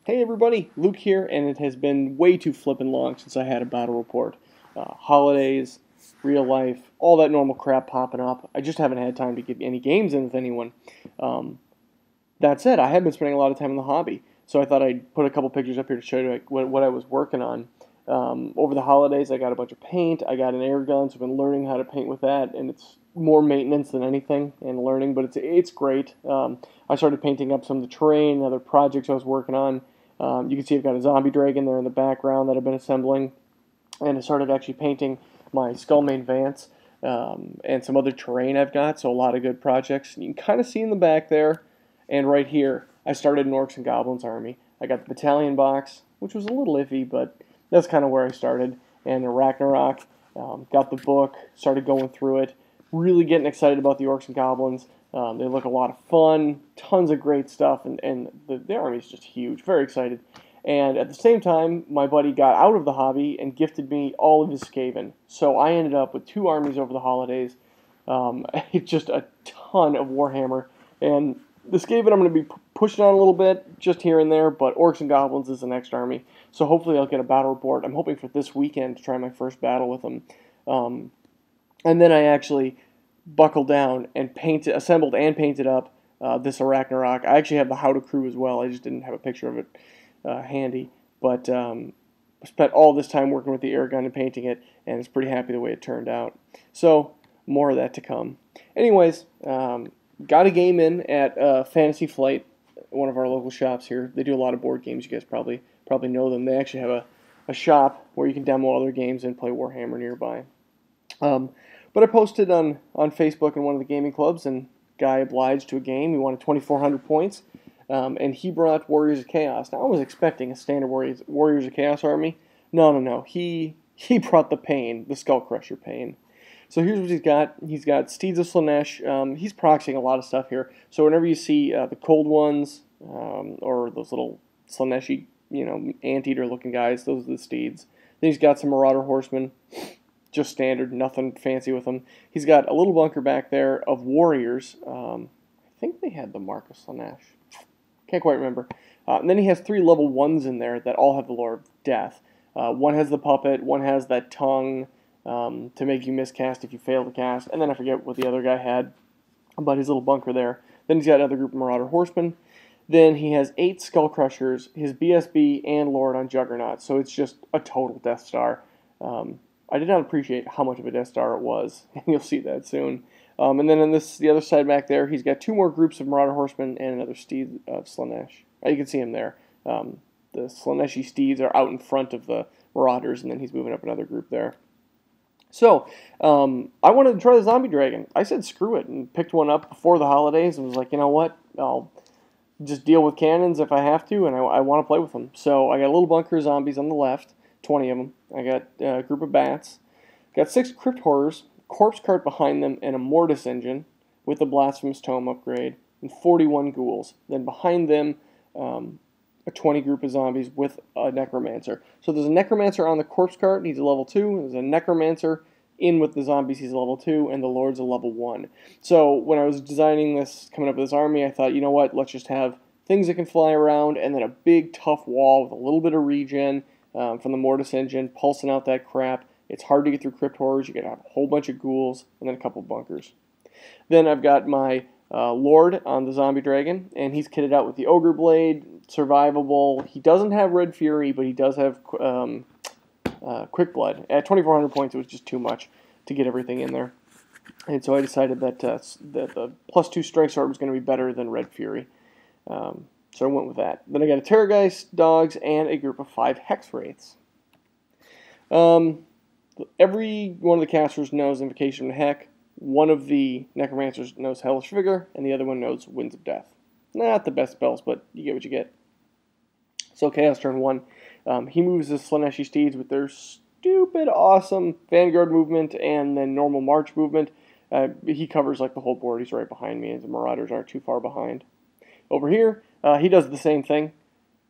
Hey everybody, Luke here, and it has been way too flippin' long since I had a battle report. Holidays, real life, all that normal crap popping up. I just haven't had time to get any games in with anyone. Um, that said, I have been spending a lot of time in the hobby, so I thought I'd put a couple pictures up here to show you what I was working on. Over the holidays, I got a bunch of paint. I got an air gun, so I've been learning how to paint with that, and it's more maintenance than anything and learning, but it's great. I started painting up some of the terrain and other projects I was working on. You can see I've got a zombie dragon there in the background that I've been assembling, and I started actually painting my skull main Vance and some other terrain I've got, so a lot of good projects. And you can kind of see in the back there, and right here, I started an Orcs and Goblins army. I got the battalion box, which was a little iffy, but that's kind of where I started. And the Ragnarok, got the book, started going through it, really getting excited about the Orcs and Goblins. They look a lot of fun, tons of great stuff, and the army is just huge. Very excited. And at the same time, my buddy got out of the hobby and gifted me all of his Skaven. So I ended up with two armies over the holidays, just a ton of Warhammer. And the Skaven I'm going to be pushing on a little bit, just here and there, but Orcs and Goblins is the next army. So hopefully I'll get a battle report. I'm hoping for this weekend to try my first battle with them. And then I actually buckled down and assembled and painted up this Ragnarok. I actually have the How to crew as well. I just didn't have a picture of it handy. But I spent all this time working with the air gun and painting it, and it's pretty happy the way it turned out. So more of that to come. Anyways, got a game in at Fantasy Flight, one of our local shops here. They do a lot of board games. You guys probably know them. They actually have a shop where you can demo other games and play Warhammer nearby. But I posted on Facebook in one of the gaming clubs, and guy obliged to a game. He wanted 2,400 points, and he brought Warriors of Chaos. Now, I was expecting a standard Warriors of Chaos army. No. He brought the pain, the Skullcrusher pain. So here's what he's got. He's got Steeds of Slaanesh. He's proxying a lot of stuff here. So whenever you see the cold ones, or those little Slaaneshi, anteater looking guys, those are the Steeds. Then he's got some Marauder Horsemen. Just standard, nothing fancy with them. He's got a little bunker back there of warriors. I think they had the Mark of Slaanesh. Can't quite remember. And then he has 3 level 1s in there that all have the Lore of Death. One has the puppet, one has that tongue to make you miscast if you fail to cast. And then I forget what the other guy had about his little bunker there. Then he's got another group of Marauder Horsemen. Then he has 8 Skullcrushers, his BSB, and Lord on Juggernaut. So it's just a total Death Star. I did not appreciate how much of a Death Star it was, and you'll see that soon. And then on the other side back there, he's got 2 more groups of Marauder Horsemen and another Steed of Slaanesh. You can see him there. The Slaaneshi Steeds are out in front of the Marauders, and then he's moving up another group there. So, I wanted to try the Zombie Dragon. I said screw it, and picked one up before the holidays, and was like, you know what, I'll just deal with cannons if I have to, and I want to play with them. So I got a little bunker of zombies on the left, 20 of them. I got a group of bats. Got 6 Crypt Horrors, Corpse Cart behind them, and a Mortis engine with the Blasphemous Tome upgrade, and 41 ghouls. Then behind them, a 20 group of zombies with a Necromancer. So there's a Necromancer on the Corpse Cart, he's a level 2. There's a Necromancer in with the zombies, he's a level 2, and the Lord's a level 1. So when I was designing this, coming up with this army, I thought, you know what, let's just have things that can fly around, and then a big tough wall with a little bit of regen, from the Mortis engine, pulsing out that crap. It's hard to get through Crypt Horrors. You got to have a whole bunch of ghouls and then a couple bunkers. Then I've got my Lord on the Zombie Dragon, and he's kitted out with the Ogre Blade, survivable. He doesn't have Red Fury, but he does have Quick Blood. At 2,400 points, it was just too much to get everything in there. And so I decided that the +2 Strike Sword was going to be better than Red Fury. So I went with that. Then I got a Terrorgeist, dogs, and a group of 5 Hex Wraiths. Every one of the casters knows Invocation of Heck. One of the Necromancers knows Hellish Vigor, and the other one knows Winds of Death. Not the best spells, but you get what you get. So Chaos turn 1. He moves the Slaaneshi Steeds with their stupid, awesome Vanguard movement and then normal March movement. He covers like the whole board. He's right behind me, and the Marauders aren't too far behind. Over here, he does the same thing,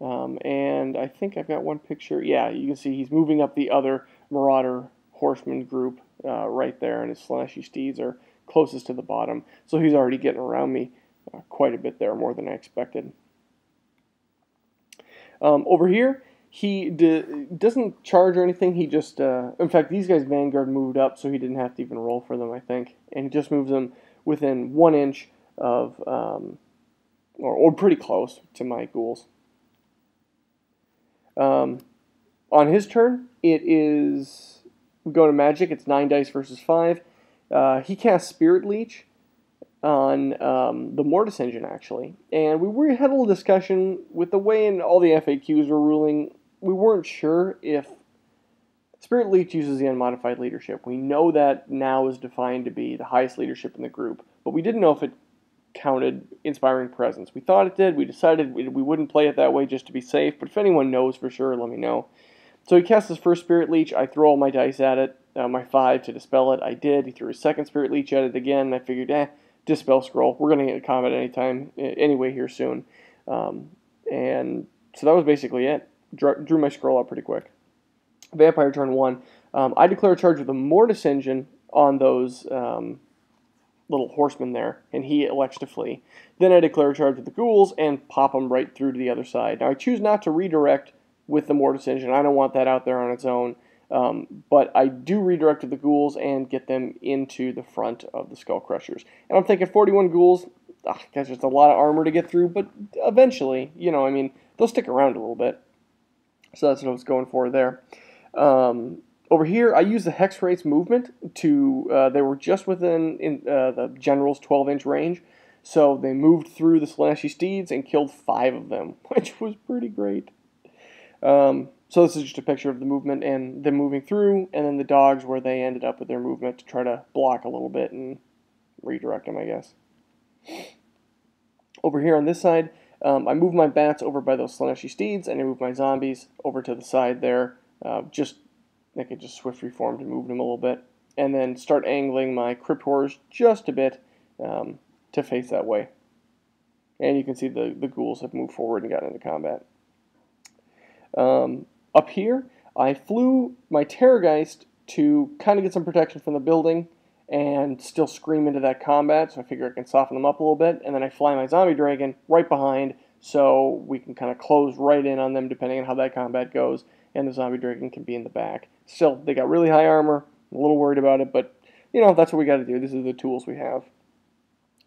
and I think I've got one picture. Yeah, you can see he's moving up the other Marauder Horseman group right there, and his Slaaneshi Steeds are closest to the bottom, so he's already getting around me quite a bit there, more than I expected. Over here, he doesn't charge or anything. He just, in fact, these guys' Vanguard moved up, so he didn't have to even roll for them, I think. And he just moves them within 1 inch of, or pretty close to my ghouls. On his turn, it is, we go to magic, it's 9 dice versus 5. He casts Spirit Leech on the Mortis engine, actually. And we had a little discussion with the way in all the FAQs were ruling. We weren't sure if Spirit Leech uses the unmodified leadership. We know that now is defined to be the highest leadership in the group, but we didn't know if it counted Inspiring Presence. We thought it did. We decided we wouldn't play it that way just to be safe, but if anyone knows for sure, let me know. So he casts his first Spirit Leech. I throw all my dice at it, my 5 to dispel it. I did. He threw his second Spirit Leech at it again, and I figured, Dispel Scroll. We're going to get a combat anytime, anyway here soon. And so that was basically it. Drew my scroll out pretty quick. Vampire turn 1. I declare a charge with the Mortis engine on those little horsemen there, and he elects to flee. Then I declare a charge with the ghouls and pop them right through to the other side. Now I choose not to redirect with the Mortis engine. I don't want that out there on its own. But I do redirect to the ghouls and get them into the front of the Skullcrushers. And I'm thinking 41 ghouls, that's just a lot of armor to get through, but eventually, they'll stick around a little bit. So that's what I was going for there. Over here, I use the Hex Race movement to, they were just within the General's 12-inch range, so they moved through the Slaashi Steeds and killed 5 of them, which was pretty great. So this is just a picture of the movement and them moving through, and then the dogs where they ended up with their movement to try to block a little bit and redirect them, I guess. Over here on this side, I move my bats over by those Slaashi Steeds, and I move my zombies over to the side there. They could just swift reform to move them a little bit, and then start angling my Crypt Horrors just a bit to face that way. And you can see the ghouls have moved forward and got into combat. Up here, I flew my Terrorgeist to kind of get some protection from the building and still scream into that combat, so I figure I can soften them up a little bit, and then I fly my Zombie Dragon right behind so we can kind of close right in on them depending on how that combat goes, and the Zombie Dragon can be in the back. Still, they got really high armor, I'm a little worried about it, but, that's what we got to do. This is the tools we have.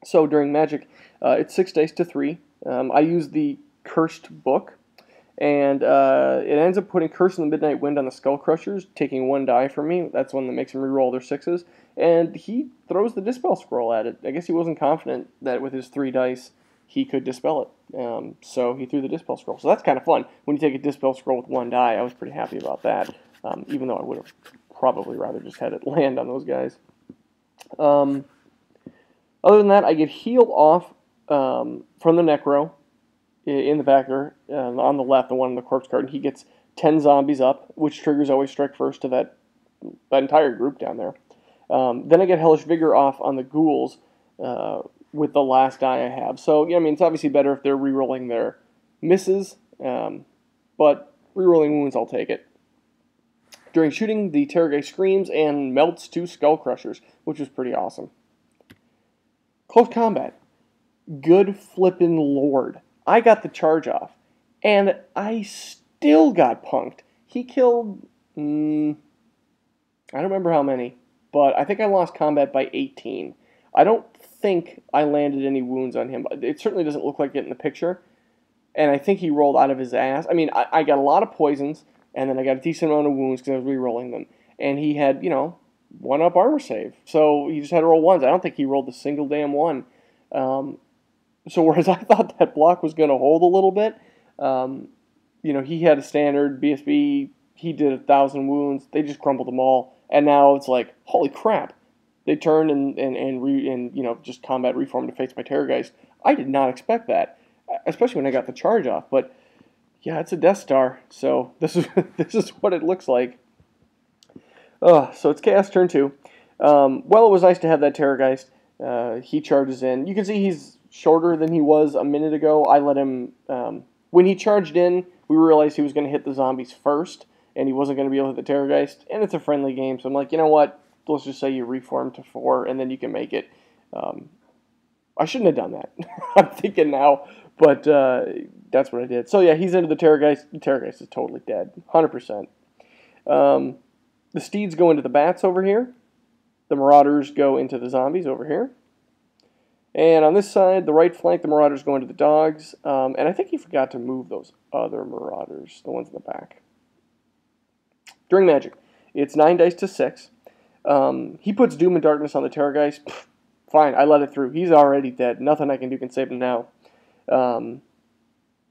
So during Magic, it's 6 dice to 3. I use the Cursed Book, and it ends up putting Curse in the Midnight Wind on the Skullcrushers, taking 1 die from me. That's one that makes him reroll their 6s. And he throws the Dispel Scroll at it. I guess he wasn't confident that with his 3 dice he could dispel it. So he threw the Dispel Scroll. So that's kind of fun. When you take a Dispel Scroll with 1 die, I was pretty happy about that. Even though I would have probably rather just had it land on those guys. Other than that, I get healed off from the Necro in the backer, on the left, the one on the corpse card, and he gets 10 zombies up, which triggers always strike first to that entire group down there. Then I get Hellish Vigor off on the ghouls with the last die I have. So, it's obviously better if they're rerolling their misses, but rerolling wounds, I'll take it. During shooting, the Terrorgeist screams and melts 2 Skullcrushers, which was pretty awesome. Close combat. Good flippin' lord. I got the charge off, and I still got punked. He killed, I don't remember how many, but I think I lost combat by 18. I don't think I landed any wounds on him. It certainly doesn't look like it in the picture, and I think he rolled out of his ass. I got a lot of poisons, and then I got a decent amount of wounds because I was re-rolling them, and he had, 1-up armor save, so he just had to roll 1s. I don't think he rolled a single damn one. So whereas I thought that block was going to hold a little bit, he had a standard BSB, he did 1,000 wounds, they just crumbled them all, and now it's like, holy crap, they turned and just combat reformed to face my Terrorgeist. I did not expect that, especially when I got the charge off, but yeah, it's a Death Star, so this is what it looks like. So it's Chaos turn 2. Well, it was nice to have that Terrorgeist. He charges in. You can see he's shorter than he was a minute ago. I let him, when he charged in, we realized he was going to hit the zombies first, and he wasn't going to be able to hit the Terrorgeist, and it's a friendly game, so I'm like, you know what, let's just say you reform to 4, and then you can make it. I shouldn't have done that. I'm thinking now, But that's what I did. So yeah, he's into the Terrorgeist. The Terrorgeist is totally dead, 100%. The Steeds go into the Bats over here. The Marauders go into the Zombies over here. And on this side, the right flank, the Marauders go into the Dogs. And I think he forgot to move those other Marauders, the ones in the back. During Magic, it's 9 dice to 6. He puts Doom and Darkness on the Terrorgeist. Fine, I let it through. He's already dead. Nothing I can do can save him now. Then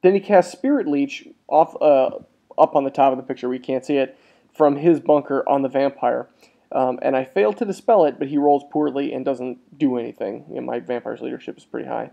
he casts Spirit Leech off up on the top of the picture where you can't see it from his bunker on the Vampire. And I failed to dispel it, but he rolls poorly and doesn't do anything. You know, my Vampire's leadership is pretty high.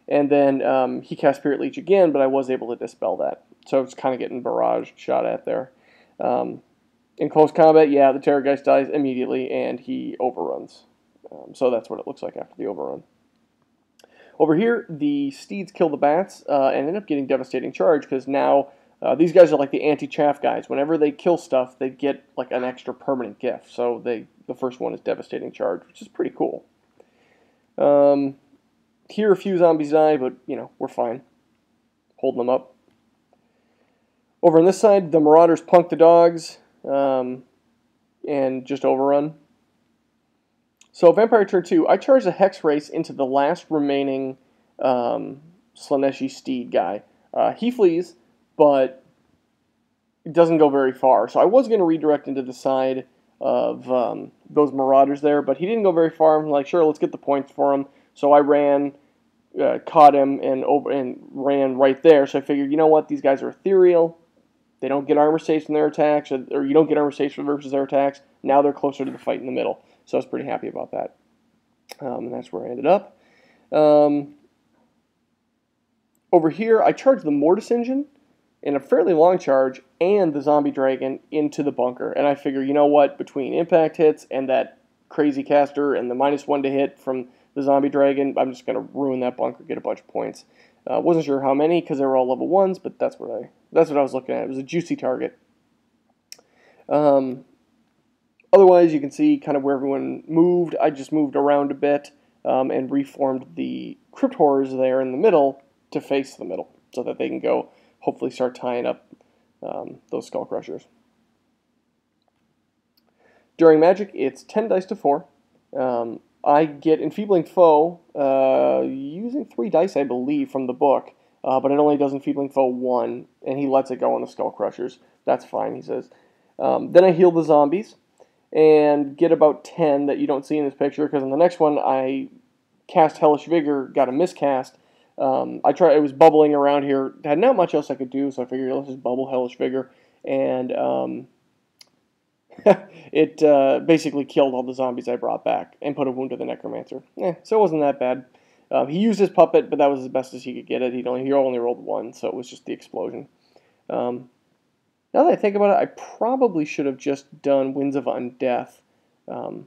And then he casts Spirit Leech again, but I was able to dispel that. So it's kind of getting barrage shot at there. In close combat, yeah, the Terrorgeist dies immediately, and he overruns. So that's what it looks like after the overrun. Over here, the Steeds kill the Bats and end up getting Devastating Charge, because now these guys are like the anti-chaff guys. Whenever they kill stuff, they get like an extra permanent gift. So the first one is Devastating Charge, which is pretty cool. Here a few zombies die, but you know, we're fine. Holding them up. Over on this side, the Marauders punk the Dogs and just overrun. So Vampire turn 2, I charge the Hex Race into the last remaining Slaaneshi Steed guy. He flees, but it doesn't go very far. So I was going to redirect into the side of those Marauders there, but he didn't go very far. I'm like, sure, let's get the points for him. So I ran, caught him, and ran right there. So I figured, you know what, these guys are ethereal. They don't get armor saves from their attacks, or you don't get armor saves versus their attacks. Now they're closer to the fight in the middle. So I was pretty happy about that. And that's where I ended up. Over here, I charged the Mortis Engine in a fairly long charge and the Zombie Dragon into the bunker. And I figure, you know what, between impact hits and that crazy caster and the -1 to hit from the Zombie Dragon, I'm just going to ruin that bunker, get a bunch of points. Wasn't sure how many because they were all level 1s, but that's what I was looking at. It was a juicy target. Otherwise, you can see kind of where everyone moved. I just moved around a bit and reformed the Crypt Horrors there in the middle to face the middle so that they can go hopefully start tying up those Skullcrushers. During Magic, it's 10 dice to 4. I get Enfeebling Foe using 3 dice, I believe, from the book, but it only does Enfeebling Foe 1, and he lets it go on the Skullcrushers. That's fine, he says. Then I heal the zombies and get about 10 that you don't see in this picture, because in the next one I cast Hellish Vigor, got a miscast. It was bubbling around here, had not much else I could do, so I figured let's just bubble Hellish Vigor, and it basically killed all the zombies I brought back and put a wound to the Necromancer. So it wasn't that bad. He used his puppet, but that was as best as he could get it. He only rolled 1, so it was just the explosion. Now that I think about it, I probably should have just done Winds of Undeath. Or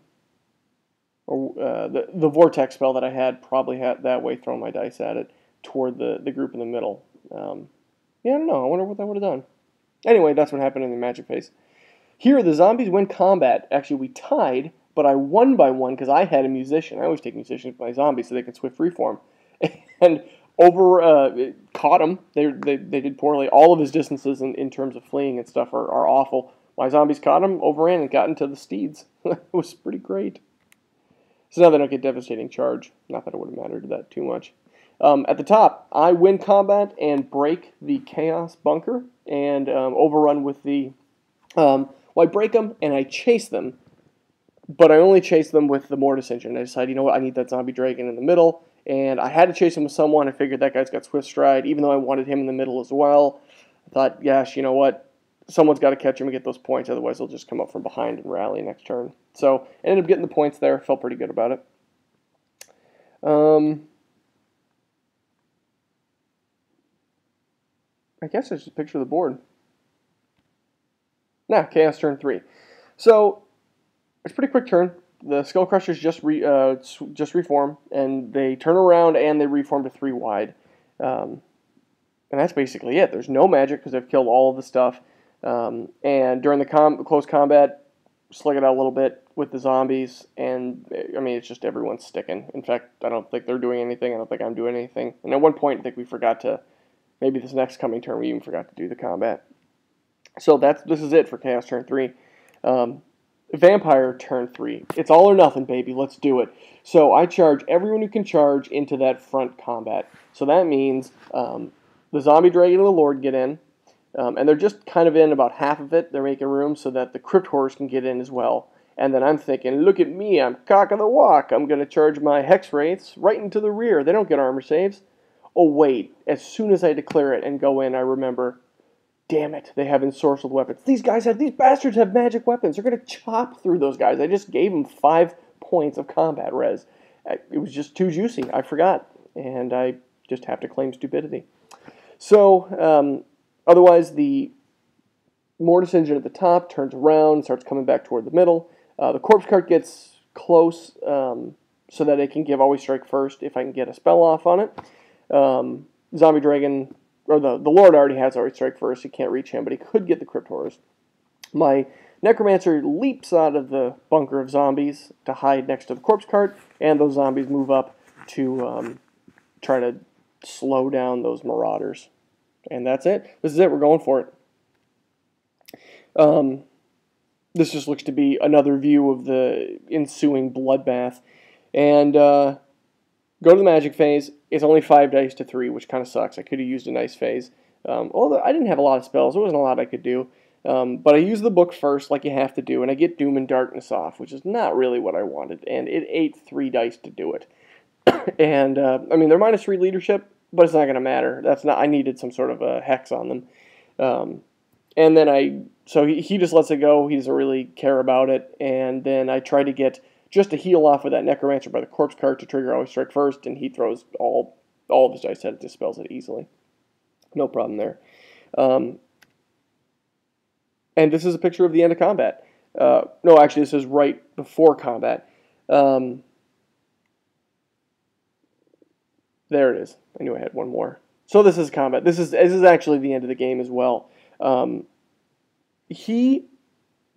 the Vortex spell that I had probably had that way thrown my dice at it toward the group in the middle. Yeah, I don't know. I wonder what that would have done. Anyway, that's what happened in the Magic phase. Here, the zombies win combat. Actually, we tied, but I won by 1 because I had a musician. I always take musicians with my zombies so they can swift reform. And caught him. They did poorly. All of his distances in terms of fleeing and stuff are awful. My zombies caught him, overran, and got into the Steeds. It was pretty great. So now they don't get Devastating Charge. Not that it would have mattered that too much. At the top, I win combat and break the Chaos Bunker and overrun with the... I break them and I chase them, but I only chase them with the Mortis Engine. I decided, you know what, I need that Zombie Dragon in the middle, and I had to chase him with someone. I figured that guy's got Swift Stride, even though I wanted him in the middle as well. I thought, gosh, you know what, someone's got to catch him and get those points, otherwise he'll just come up from behind and rally next turn. So I ended up getting the points there, felt pretty good about it. I guess I should picture the board. Chaos turn 3. So, it's a pretty quick turn. The Skullcrushers just reform, and they turn around and they reform to 3 wide. And that's basically it. There's no magic because they've killed all of the stuff. And during the close combat, slick it out a little bit with the zombies, and I mean, it's just everyone's sticking. In fact, I don't think they're doing anything. I don't think I'm doing anything. And at one point, I think we forgot to, maybe this next coming turn, we even forgot to do the combat. So this is it for Chaos turn 3. Vampire turn 3. It's all or nothing, baby. Let's do it. So I charge everyone who can charge into that front combat. So that means the Zombie Dragon and the Lord get in. And they're just kind of in about half of it. They're making room so that the Crypt Horrors can get in as well. And then I'm thinking, look at me, I'm cock of the walk. I'm going to charge my Hex Wraiths right into the rear. They don't get armor saves. Oh, wait. As soon as I declare it and go in, I remember, damn it, they have ensorcelled weapons. These bastards have magic weapons. They're going to chop through those guys. I just gave them 5 points of combat res. It was just too juicy. I forgot. And I just have to claim stupidity. So, otherwise, the Mortis engine at the top turns around and starts coming back toward the middle. The corpse cart gets close so that it can give Always Strike first if I can get a spell off on it. Zombie Dragon, or the Lord already has Always Strike first. He can't reach him, but he could get the Crypt Horrors. My Necromancer leaps out of the bunker of zombies to hide next to the corpse cart, and those zombies move up to try to slow down those marauders. And that's it. This is it. We're going for it. This just looks to be another view of the ensuing bloodbath. And go to the magic phase. It's only 5 dice to 3, which kind of sucks. I could have used a nice phase. Although I didn't have a lot of spells. There wasn't a lot I could do. But I used the book first, like you have to do, and I get Doom and Darkness off, which is not really what I wanted. And it ate 3 dice to do it. And, I mean, they're -3 leadership, but it's not going to matter. I needed some sort of a hex on them. And then so he just lets it go. He doesn't really care about it. And then I try to get just a heal off of that Necromancer by the corpse cart to trigger Always Strike first, and he throws all of his dice at it, dispels it easily. No problem there. And this is a picture of the end of combat. No, actually, this is right before combat. There it is. I knew I had one more. So this is combat. This is actually the end of the game as well. He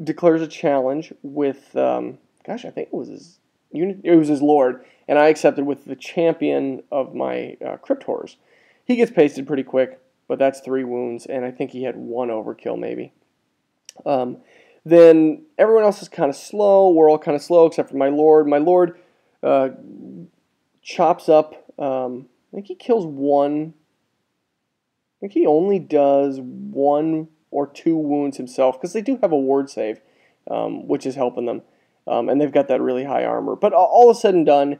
declares a challenge with, gosh, I think it was his unit. It was his Lord, and I accepted with the champion of my Crypt Horrors. He gets pasted pretty quick, but that's 3 wounds, and I think he had 1 overkill maybe. Then everyone else is kind of slow. We're all kind of slow except for my Lord. My Lord chops up. I think he kills 1. I think he only does 1 or 2 wounds himself, because they do have a ward save, which is helping them. And they've got that really high armor. But all is said and done,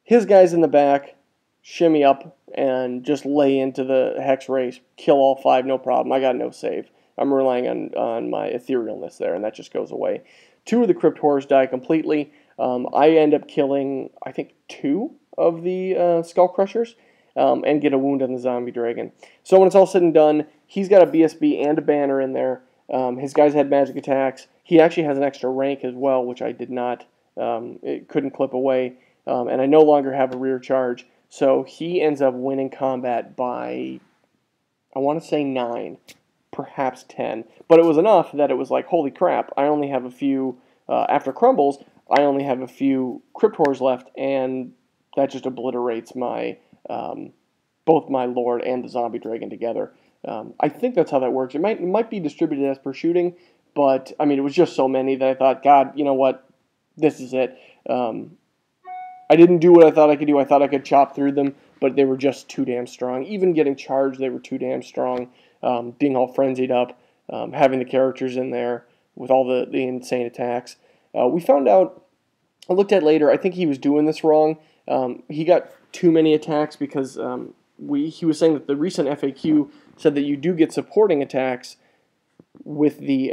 his guys in the back shimmy up and just lay into the Hex Race, kill all 5, no problem. I got no save. I'm relying on my etherealness there, and that just goes away. 2 of the Crypt Horrors die completely. I end up killing, I think, 2 of the Skullcrushers, and get a wound on the Zombie Dragon. So when it's all said and done, he's got a BSB and a banner in there. His guys had magic attacks. He actually has an extra rank as well, which I did not, it couldn't clip away. And I no longer have a rear charge. So he ends up winning combat by, I want to say 9, perhaps 10. But it was enough that it was like, holy crap, I only have a few, after crumbles, I only have a few Crypt Horrors left, and that just obliterates my, both my Lord and the Zombie Dragon together. I think that's how that works. It might be distributed as per shooting, but, I mean, it was just so many that I thought, God, you know what, this is it. I didn't do what I thought I could do. I thought I could chop through them, but they were just too damn strong. Even getting charged, they were too damn strong. Being all frenzied up, having the characters in there with all the insane attacks. We found out, I looked at later, I think he was doing this wrong. He got too many attacks because he was saying that the recent FAQ said that you do get supporting attacks with the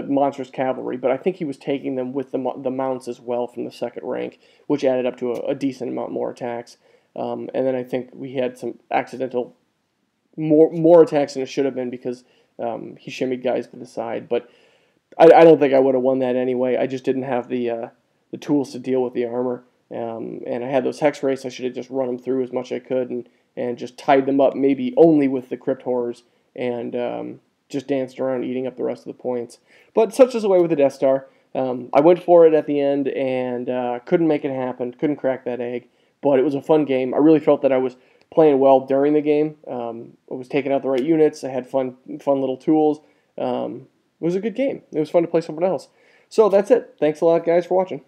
monstrous cavalry, but I think he was taking them with the mounts as well from the 2nd rank, which added up to a decent amount more attacks. And then I think we had some accidental more attacks than it should have been because he shimmied guys to the side. But I don't think I would have won that anyway. I just didn't have the tools to deal with the armor. And I had those Hex Wraiths. I should have just run them through as much as I could and just tied them up, maybe only with the Crypt Horrors, and just danced around eating up the rest of the points. But such is the way with the Death Star. I went for it at the end and couldn't make it happen, couldn't crack that egg, but it was a fun game. I really felt that I was playing well during the game. I was taking out the right units. I had fun little tools. It was a good game. It was fun to play someone else. So that's it. Thanks a lot, guys, for watching.